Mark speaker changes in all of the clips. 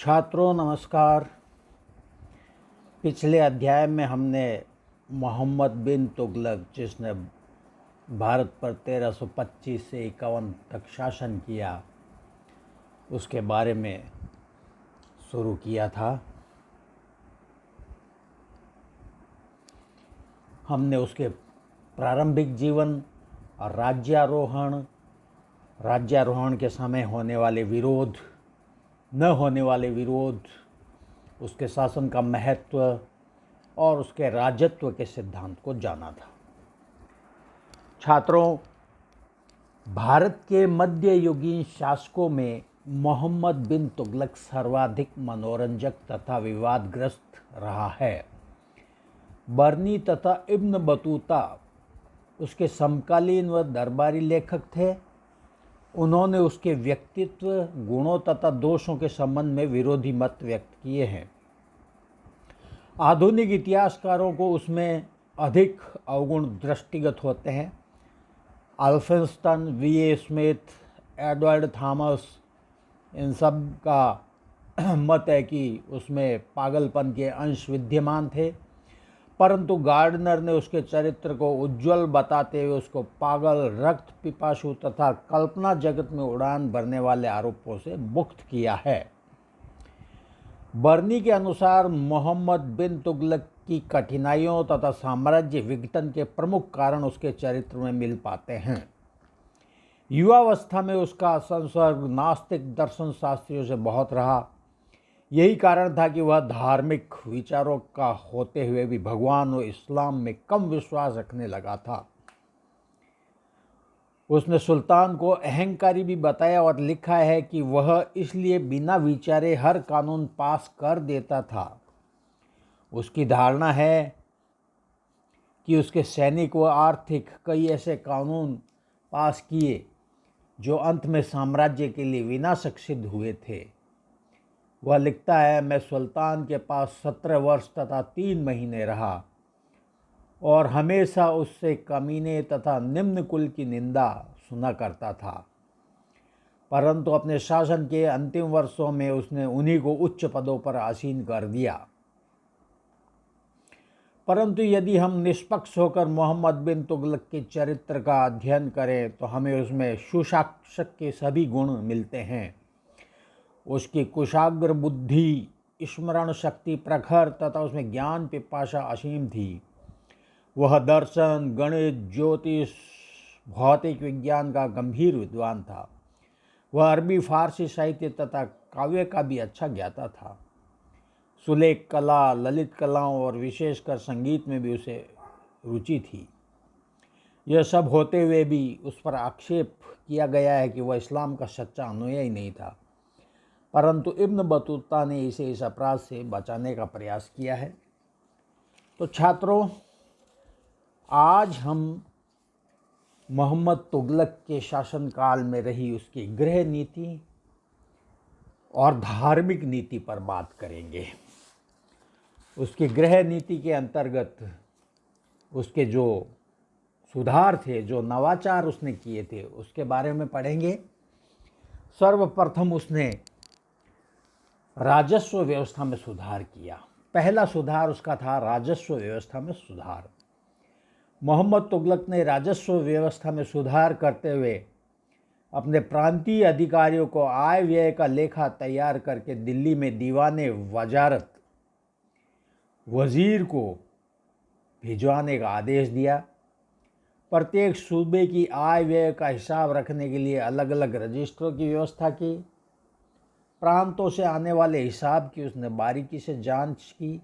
Speaker 1: छात्रों नमस्कार। पिछले अध्याय में हमने मोहम्मद बिन तुगलक, जिसने भारत पर 1325 से 51 तक शासन किया, उसके बारे में शुरू किया था। हमने उसके प्रारंभिक जीवन और राज्यारोहण के समय होने वाले विरोध, न होने वाले विरोध, उसके शासन का महत्व और उसके राजत्व के सिद्धांत को जाना था। छात्रों, भारत के मध्ययुगीन शासकों में मोहम्मद बिन तुगलक सर्वाधिक मनोरंजक तथा विवादग्रस्त रहा है। बर्नी तथा इब्न बतूता उसके समकालीन व दरबारी लेखक थे। उन्होंने उसके व्यक्तित्व, गुणों तथा दोषों के संबंध में विरोधी मत व्यक्त किए हैं। आधुनिक इतिहासकारों को उसमें अधिक अवगुण दृष्टिगत होते हैं। अल्फिंस्टन, वी.ए. स्मिथ, एडवर्ड थॉमस, इन सब का मत है कि उसमें पागलपन के अंश विद्यमान थे, परंतु गार्डनर ने उसके चरित्र को उज्ज्वल बताते हुए उसको पागल, रक्त पिपासु तथा कल्पना जगत में उड़ान भरने वाले आरोपों से मुक्त किया है। बर्नी के अनुसार मोहम्मद बिन तुगलक की कठिनाइयों तथा साम्राज्य विघटन के प्रमुख कारण उसके चरित्र में मिल पाते हैं। युवावस्था में उसका संसर्ग नास्तिक दर्शन शास्त्रियों से बहुत रहा। यही कारण था कि वह धार्मिक विचारों का होते हुए भी भगवान और इस्लाम में कम विश्वास रखने लगा था। उसने सुल्तान को अहंकारी भी बताया और लिखा है कि वह इसलिए बिना विचारे हर कानून पास कर देता था। उसकी धारणा है कि उसके सैनिक व आर्थिक कई ऐसे कानून पास किए जो अंत में साम्राज्य के लिए विनाशक सिद्ध हुए थे। वह लिखता है, मैं सुल्तान के पास 17 वर्ष तथा 3 महीने रहा और हमेशा उससे कमीने तथा निम्न कुल की निंदा सुना करता था, परंतु अपने शासन के अंतिम वर्षों में उसने उन्हीं को उच्च पदों पर आसीन कर दिया। परंतु यदि हम निष्पक्ष होकर मोहम्मद बिन तुगलक के चरित्र का अध्ययन करें तो हमें उसमें सुशासक के सभी गुण मिलते हैं। उसकी कुशाग्र बुद्धि, स्मरण शक्ति प्रखर तथा उसमें ज्ञान पिपासा असीम थी। वह दर्शन, गणित, ज्योतिष, भौतिक विज्ञान का गंभीर विद्वान था। वह अरबी, फारसी साहित्य तथा काव्य का भी अच्छा ज्ञाता था। सुलेख कला, ललित कलाओं और विशेषकर संगीत में भी उसे रुचि थी। यह सब होते हुए भी उस पर आक्षेप किया गया है कि वह इस्लाम का सच्चा अनुयायी नहीं था, परंतु इब्न बतूता ने इसे इस अपराध से बचाने का प्रयास किया है। तो छात्रों, आज हम मोहम्मद तुगलक के शासनकाल में रही उसकी गृह नीति और धार्मिक नीति पर बात करेंगे। उसकी गृह नीति के अंतर्गत उसके जो सुधार थे, जो नवाचार उसने किए थे, उसके बारे में पढ़ेंगे। सर्वप्रथम उसने राजस्व व्यवस्था में सुधार किया। पहला सुधार उसका था राजस्व व्यवस्था में सुधार। मोहम्मद तुगलक ने राजस्व व्यवस्था में सुधार करते हुए अपने प्रांतीय अधिकारियों को आय व्यय का लेखा तैयार करके दिल्ली में दीवाने वजारत, वजीर को भिजवाने का आदेश दिया। प्रत्येक सूबे की आय व्यय का हिसाब रखने के लिए अलग अलग रजिस्ट्रों की व्यवस्था की। प्रांतों से आने वाले हिसाब की उसने बारीकी से जांच की।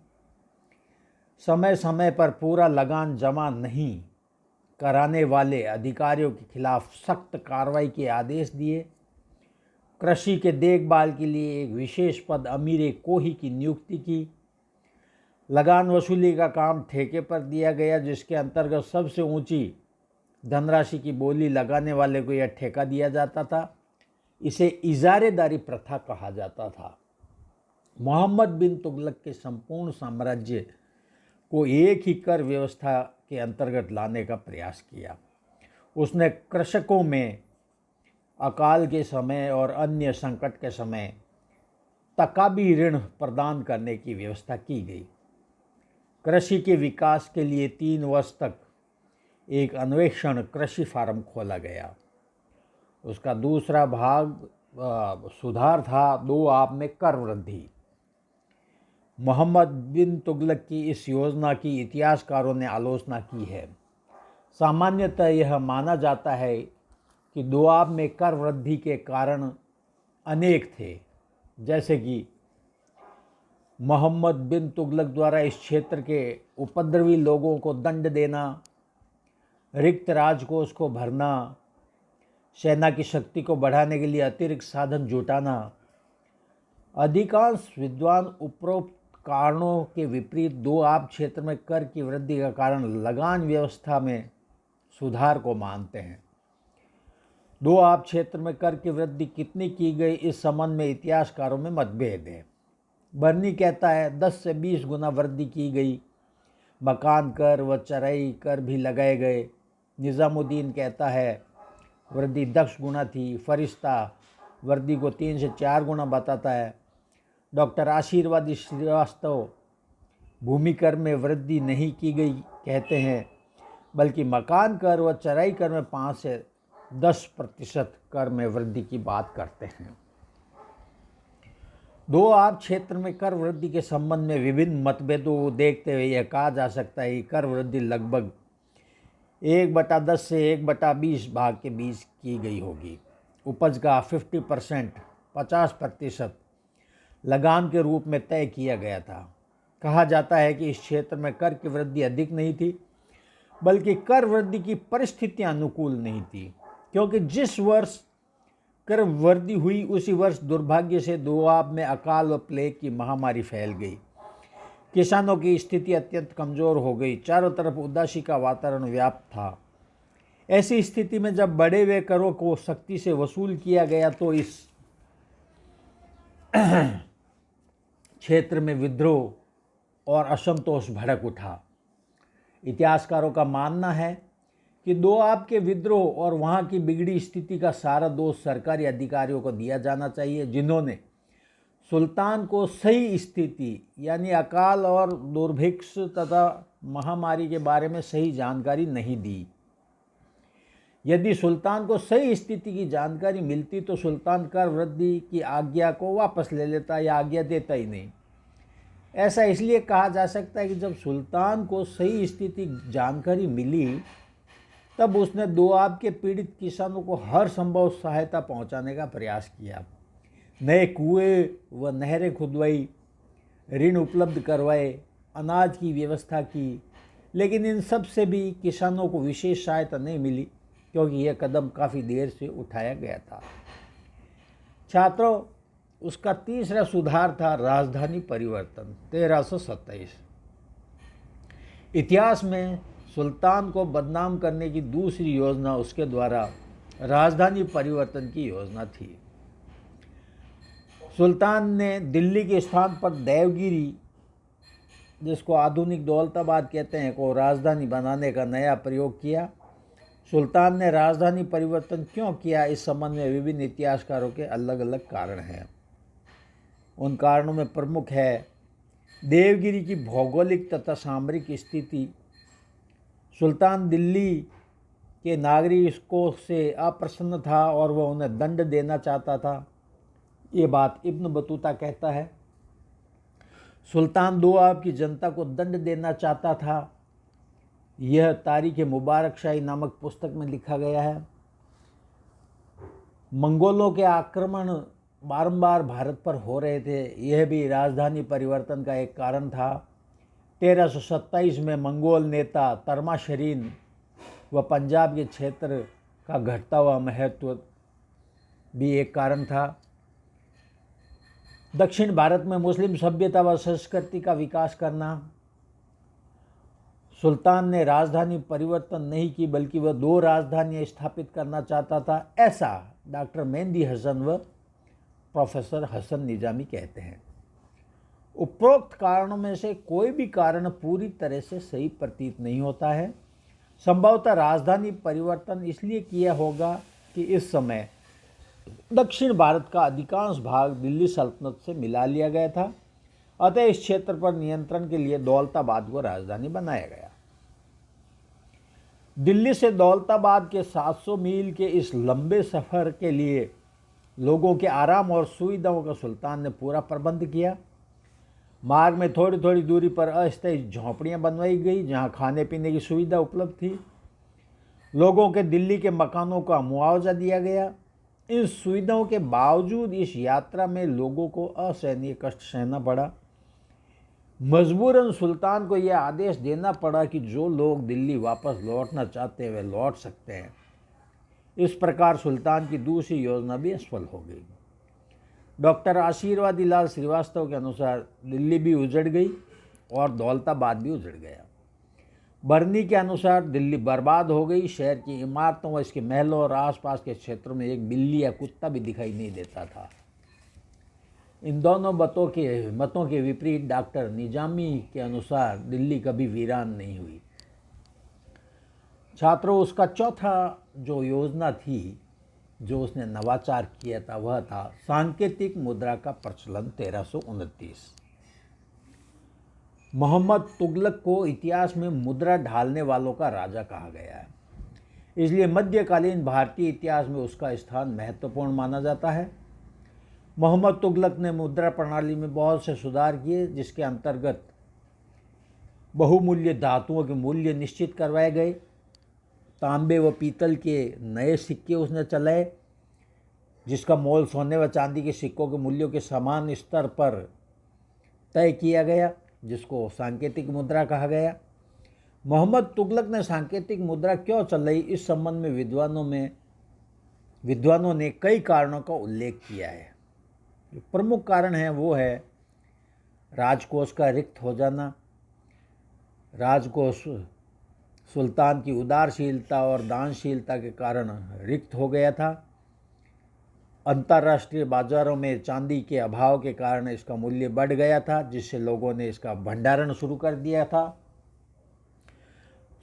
Speaker 1: समय समय पर पूरा लगान जमा नहीं कराने वाले अधिकारियों के खिलाफ सख्त कार्रवाई के आदेश दिए। कृषि के देखभाल के लिए एक विशेष पद अमीर कोही की नियुक्ति की। लगान वसूली का काम ठेके पर दिया गया, जिसके अंतर्गत सबसे ऊंची धनराशि की बोली लगाने वाले को यह ठेका दिया जाता था। इसे इजारेदारी प्रथा कहा जाता था। मोहम्मद बिन तुगलक के संपूर्ण साम्राज्य को एक ही कर व्यवस्था के अंतर्गत लाने का प्रयास किया। उसने कृषकों में अकाल के समय और अन्य संकट के समय तकाबी ऋण प्रदान करने की व्यवस्था की गई। कृषि के विकास के लिए 3 वर्ष तक एक अन्वेषण कृषि फार्म खोला गया। उसका दूसरा भाग सुधार था 2 आब में कर वृद्धि। मोहम्मद बिन तुगलक की इस योजना की इतिहासकारों ने आलोचना की है। सामान्यतः यह माना जाता है कि दोआब में कर वृद्धि के कारण अनेक थे, जैसे कि मोहम्मद बिन तुगलक द्वारा इस क्षेत्र के उपद्रवी लोगों को दंड देना, रिक्त राजकोष को भरना, सेना की शक्ति को बढ़ाने के लिए अतिरिक्त साधन जुटाना। अधिकांश विद्वान उपरोक्त कारणों के विपरीत दोआब क्षेत्र में कर की वृद्धि का कारण लगान व्यवस्था में सुधार को मानते हैं। दोआब क्षेत्र में कर की वृद्धि कितनी की गई, इस संबंध में इतिहासकारों में मतभेद है। बर्नी कहता है 10 से 20 गुना वृद्धि की गई। मकान कर व चराई कर भी लगाए गए। निज़ामुद्दीन कहता है वृद्धि 10 गुना थी। फरिश्ता वृद्धि को 3 से 4 गुना बताता है। डॉक्टर आशीर्वादी श्रीवास्तव भूमि कर में वृद्धि नहीं की गई कहते हैं, बल्कि मकान कर व चराई कर में 5 से 10% कर में वृद्धि की बात करते हैं। दोआब क्षेत्र में कर वृद्धि के संबंध में विभिन्न मतभेदों को देखते हुए यह कहा जा सकता है कि कर वृद्धि लगभग 1/10 से 1/20 भाग के बीच की गई होगी। उपज का 50% लगान के रूप में तय किया गया था। कहा जाता है कि इस क्षेत्र में कर की वृद्धि अधिक नहीं थी, बल्कि कर वृद्धि की परिस्थितियां अनुकूल नहीं थी, क्योंकि जिस वर्ष कर वृद्धि हुई उसी वर्ष दुर्भाग्य से दोआब में अकाल व प्लेग की महामारी फैल गई। किसानों की स्थिति अत्यंत कमज़ोर हो गई। चारों तरफ उदासी का वातावरण व्याप्त था। ऐसी स्थिति में जब बढ़े हुए करों को सख्ती से वसूल किया गया तो इस क्षेत्र में विद्रोह और असंतोष भड़क उठा। इतिहासकारों का मानना है कि दोआब के विद्रोह और वहाँ की बिगड़ी स्थिति का सारा दोष सरकारी अधिकारियों को दिया जाना चाहिए, जिन्होंने सुल्तान को सही स्थिति यानी अकाल और दुर्भिक्ष तथा महामारी के बारे में सही जानकारी नहीं दी। यदि सुल्तान को सही स्थिति की जानकारी मिलती तो सुल्तान कर वृद्धि की आज्ञा को वापस ले लेता या आज्ञा देता ही नहीं। ऐसा इसलिए कहा जा सकता है कि जब सुल्तान को सही स्थिति जानकारी मिली तब उसने दोआब के पीड़ित किसानों को हर संभव सहायता पहुंचाने का प्रयास किया। नए कुएं व नहरें खुदवाई, ऋण उपलब्ध करवाए, अनाज की व्यवस्था की, लेकिन इन सब से भी किसानों को विशेष सहायता नहीं मिली, क्योंकि यह कदम काफ़ी देर से उठाया गया था। छात्रों, उसका तीसरा सुधार था राजधानी परिवर्तन 1327। इतिहास में सुल्तान को बदनाम करने की दूसरी योजना उसके द्वारा राजधानी परिवर्तन की योजना थी। सुल्तान ने दिल्ली के स्थान पर देवगिरी, जिसको आधुनिक दौलताबाद कहते हैं, को राजधानी बनाने का नया प्रयोग किया। सुल्तान ने राजधानी परिवर्तन क्यों किया, इस संबंध में विभिन्न इतिहासकारों के अलग अलग कारण हैं। उन कारणों में प्रमुख है देवगिरी की भौगोलिक तथा सामरिक स्थिति। सुल्तान दिल्ली के नागरिकों से अप्रसन्न था और वह उन्हें दंड देना चाहता था। ये बात इब्न बतूता कहता है। सुल्तान दोआब की जनता को दंड देना चाहता था। यह तारीख मुबारक शाही नामक पुस्तक में लिखा गया है। मंगोलों के आक्रमण बारंबार भारत पर हो रहे थे, यह भी राजधानी परिवर्तन का एक कारण था। 1327 में मंगोल नेता तरमाशरीन व पंजाब के क्षेत्र का घटता हुआ महत्व भी एक कारण था। दक्षिण भारत में मुस्लिम सभ्यता व संस्कृति का विकास करना। सुल्तान ने राजधानी परिवर्तन नहीं की, बल्कि वह 2 राजधानियां स्थापित करना चाहता था, ऐसा डॉक्टर मेहंदी हसन व प्रोफेसर हसन निजामी कहते हैं। उपरोक्त कारणों में से कोई भी कारण पूरी तरह से सही प्रतीत नहीं होता है। संभवतः राजधानी परिवर्तन इसलिए किया होगा कि इस समय दक्षिण भारत का अधिकांश भाग दिल्ली सल्तनत से मिला लिया गया था, अतः इस क्षेत्र पर नियंत्रण के लिए दौलताबाद को राजधानी बनाया गया। दिल्ली से दौलताबाद के 700 मील के इस लंबे सफ़र के लिए लोगों के आराम और सुविधाओं का सुल्तान ने पूरा प्रबंध किया। मार्ग में थोड़ी थोड़ी दूरी पर अस्थायी झोंपड़ियां बनवाई गई जहां खाने पीने की सुविधा उपलब्ध थी। लोगों के दिल्ली के मकानों का मुआवजा दिया गया। इन सुविधाओं के बावजूद इस यात्रा में लोगों को असहनीय कष्ट सहना पड़ा। मजबूरन सुल्तान को यह आदेश देना पड़ा कि जो लोग दिल्ली वापस लौटना चाहते हैं वे लौट सकते हैं। इस प्रकार सुल्तान की दूसरी योजना भी असफल हो गई। डॉक्टर आशीर्वादी लाल श्रीवास्तव के अनुसार दिल्ली भी उजड़ गई और दौलताबाद भी उजड़ गया। बर्नी के अनुसार दिल्ली बर्बाद हो गई। शहर की इमारतों व इसके महलों और आसपास के क्षेत्रों में एक बिल्ली या कुत्ता भी दिखाई नहीं देता था। इन दोनों मतों के विपरीत डॉक्टर निजामी के अनुसार दिल्ली कभी वीरान नहीं हुई। छात्रों, उसका चौथा जो योजना थी, जो उसने नवाचार किया था, वह था सांकेतिक मुद्रा का प्रचलन 1329। मोहम्मद तुगलक को इतिहास में मुद्रा ढालने वालों का राजा कहा गया है, इसलिए मध्यकालीन भारतीय इतिहास में उसका स्थान महत्वपूर्ण माना जाता है। मोहम्मद तुगलक ने मुद्रा प्रणाली में बहुत से सुधार किए, जिसके अंतर्गत बहुमूल्य धातुओं के मूल्य निश्चित करवाए गए। तांबे व पीतल के नए सिक्के उसने चलाए, जिसका मोल सोने व चांदी के सिक्कों के मूल्यों के समान स्तर पर तय किया गया, जिसको सांकेतिक मुद्रा कहा गया। मोहम्मद तुगलक ने सांकेतिक मुद्रा क्यों चलाई, इस संबंध में विद्वानों ने कई कारणों का उल्लेख किया है। जो प्रमुख कारण है वो है राजकोष का रिक्त हो जाना। राजकोष सुल्तान की उदारशीलता और दानशीलता के कारण रिक्त हो गया था। अंतर्राष्ट्रीय बाजारों में चांदी के अभाव के कारण इसका मूल्य बढ़ गया था, जिससे लोगों ने इसका भंडारण शुरू कर दिया था।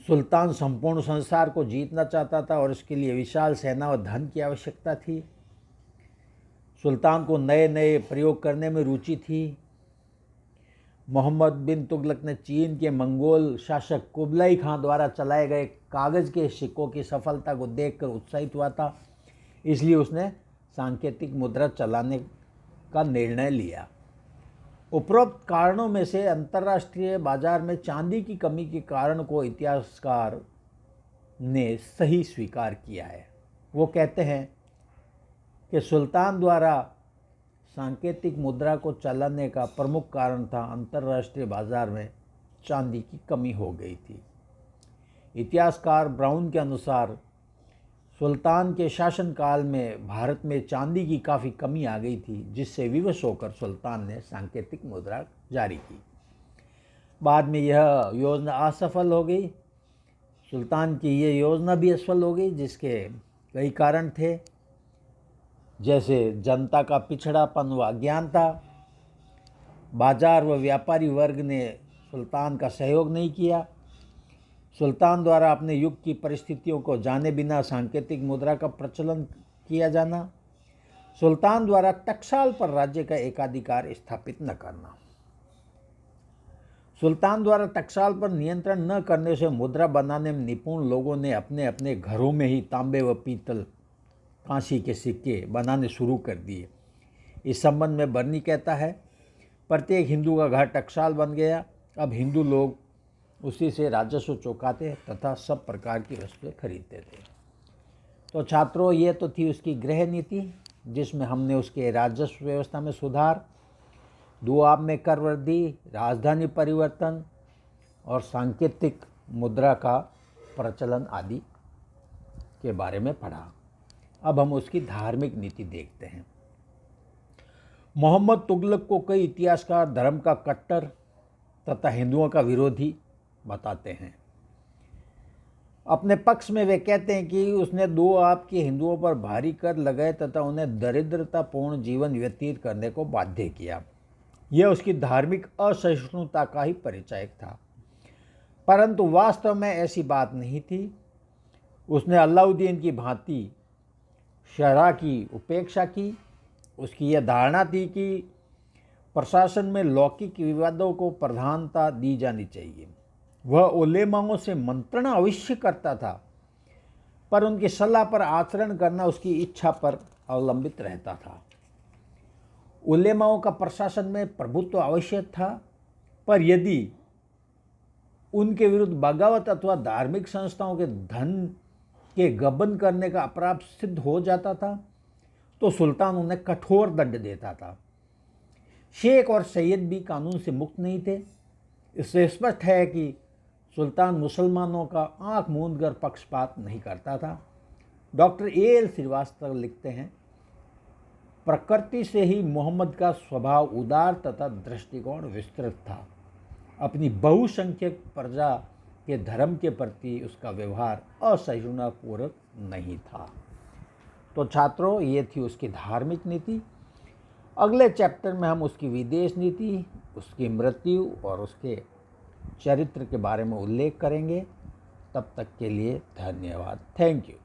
Speaker 1: सुल्तान संपूर्ण संसार को जीतना चाहता था और इसके लिए विशाल सेना और धन की आवश्यकता थी। सुल्तान को नए नए प्रयोग करने में रुचि थी। मोहम्मद बिन तुगलक ने चीन के मंगोल शासक कुबलाई खां द्वारा चलाए गए कागज़ के सिक्कों की सफलता को देखकर उत्साहित हुआ था, इसलिए उसने सांकेतिक मुद्रा चलाने का निर्णय लिया। उपरोक्त कारणों में से अंतर्राष्ट्रीय बाजार में चांदी की कमी के कारण को इतिहासकार ने सही स्वीकार किया है। वो कहते हैं कि सुल्तान द्वारा सांकेतिक मुद्रा को चलाने का प्रमुख कारण था अंतर्राष्ट्रीय बाजार में चांदी की कमी हो गई थी। इतिहासकार ब्राउन के अनुसार सुल्तान के शासनकाल में भारत में चांदी की काफ़ी कमी आ गई थी, जिससे विवश होकर सुल्तान ने सांकेतिक मुद्रा जारी की। बाद में यह योजना असफल हो गई। सुल्तान की यह योजना भी असफल हो गई, जिसके कई कारण थे, जैसे जनता का पिछड़ापन व अज्ञानता। बाजार व व्यापारी वर्ग ने सुल्तान का सहयोग नहीं किया। सुल्तान द्वारा अपने युग की परिस्थितियों को जाने बिना सांकेतिक मुद्रा का प्रचलन किया जाना। सुल्तान द्वारा टकसाल पर राज्य का एकाधिकार स्थापित न करना। सुल्तान द्वारा टकसाल पर नियंत्रण न करने से मुद्रा बनाने में निपुण लोगों ने अपने अपने घरों में ही तांबे व पीतल, कांसी के सिक्के बनाने शुरू कर दिए। इस संबंध में बर्नी कहता है, प्रत्येक हिंदू का घर टकसाल बन गया। अब हिंदू लोग उसी से राजस्व चौकाते तथा सब प्रकार की वस्तुएं खरीदते थे। तो छात्रों, ये तो थी उसकी गृह नीति, जिसमें हमने उसके राजस्व व्यवस्था में सुधार, दुआब में कर वृद्धि, राजधानी परिवर्तन और सांकेतिक मुद्रा का प्रचलन आदि के बारे में पढ़ा। अब हम उसकी धार्मिक नीति देखते हैं। मोहम्मद तुगलक को कई इतिहासकार धर्म का कट्टर तथा हिंदुओं का विरोधी बताते हैं। अपने पक्ष में वे कहते हैं कि उसने दुआब के हिंदुओं पर भारी कर लगाए तथा उन्हें दरिद्रतापूर्ण जीवन व्यतीत करने को बाध्य किया। यह उसकी धार्मिक असहिष्णुता का ही परिचायक था, परंतु वास्तव में ऐसी बात नहीं थी। उसने अलाउद्दीन की भांति शरह की उपेक्षा की। उसकी यह धारणा थी कि प्रशासन में लौकिक विवादों को प्रधानता दी जानी चाहिए। वह उलेमाओं से मंत्रणा अवश्य करता था, पर उनकी सलाह पर आचरण करना उसकी इच्छा पर अवलंबित रहता था। उलेमाओं का प्रशासन में प्रभुत्व आवश्यक था, पर यदि उनके विरुद्ध बगावत अथवा धार्मिक संस्थाओं के धन के गबन करने का अपराध सिद्ध हो जाता था तो सुल्तान उन्हें कठोर दंड देता था। शेख और सैयद भी कानून से मुक्त नहीं थे। इससे स्पष्ट है कि सुल्तान मुसलमानों का आंख मूंद कर पक्षपात नहीं करता था। Doctor AL. श्रीवास्तव लिखते हैं, प्रकृति से ही मोहम्मद का स्वभाव उदार तथा दृष्टिकोण विस्तृत था। अपनी बहुसंख्यक प्रजा के धर्म के प्रति उसका व्यवहार असहिष्णुतापूर्वक नहीं था। तो छात्रों, ये थी उसकी धार्मिक नीति। अगले चैप्टर में हम उसकी विदेश नीति, उसकी मृत्यु और उसके चरित्र के बारे में उल्लेख करेंगे। तब तक के लिए धन्यवाद। Thank you.